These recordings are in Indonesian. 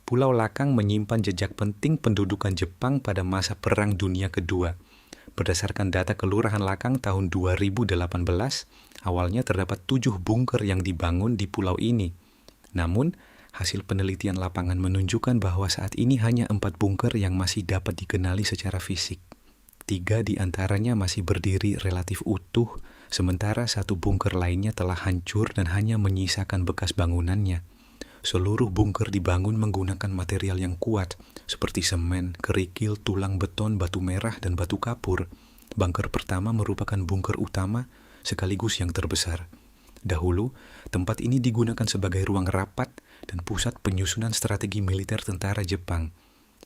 Pulau Lakang menyimpan jejak penting pendudukan Jepang pada masa Perang Dunia Kedua. Berdasarkan data Kelurahan Lakang tahun 2018, awalnya terdapat 7 bunker yang dibangun di pulau ini. Namun, hasil penelitian lapangan menunjukkan bahwa saat ini hanya 4 bunker yang masih dapat dikenali secara fisik. 3 di antaranya masih berdiri relatif utuh, sementara 1 bunker lainnya telah hancur dan hanya menyisakan bekas bangunannya. Seluruh bunker dibangun menggunakan material yang kuat, seperti semen, kerikil, tulang beton, batu merah, dan batu kapur. Bunker pertama merupakan bunker utama, sekaligus yang terbesar. Dahulu, tempat ini digunakan sebagai ruang rapat dan pusat penyusunan strategi militer tentara Jepang.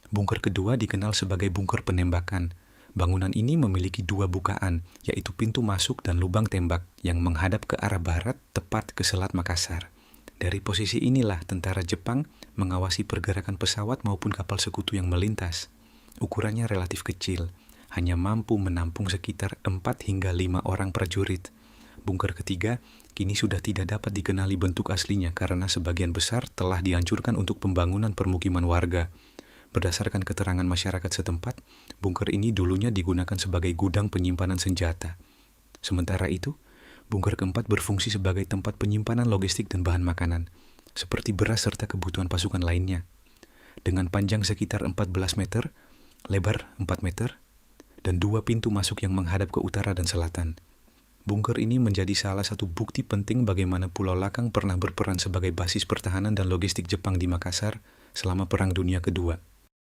Bunker kedua dikenal sebagai bunker penembakan. Bangunan ini memiliki 2 bukaan, yaitu pintu masuk dan lubang tembak yang menghadap ke arah barat tepat ke Selat Makassar. Dari posisi inilah tentara Jepang mengawasi pergerakan pesawat maupun kapal sekutu yang melintas. Ukurannya relatif kecil, hanya mampu menampung sekitar 4 hingga 5 orang prajurit. Bunker ketiga kini sudah tidak dapat dikenali bentuk aslinya karena sebagian besar telah dihancurkan untuk pembangunan permukiman warga. Berdasarkan keterangan masyarakat setempat, bunker ini dulunya digunakan sebagai gudang penyimpanan senjata. Sementara itu, bunker keempat berfungsi sebagai tempat penyimpanan logistik dan bahan makanan, seperti beras serta kebutuhan pasukan lainnya. Dengan panjang sekitar 14 meter, lebar 4 meter, dan 2 pintu masuk yang menghadap ke utara dan selatan. Bunker ini menjadi salah satu bukti penting bagaimana Pulau Lakang pernah berperan sebagai basis pertahanan dan logistik Jepang di Makassar selama Perang Dunia Kedua.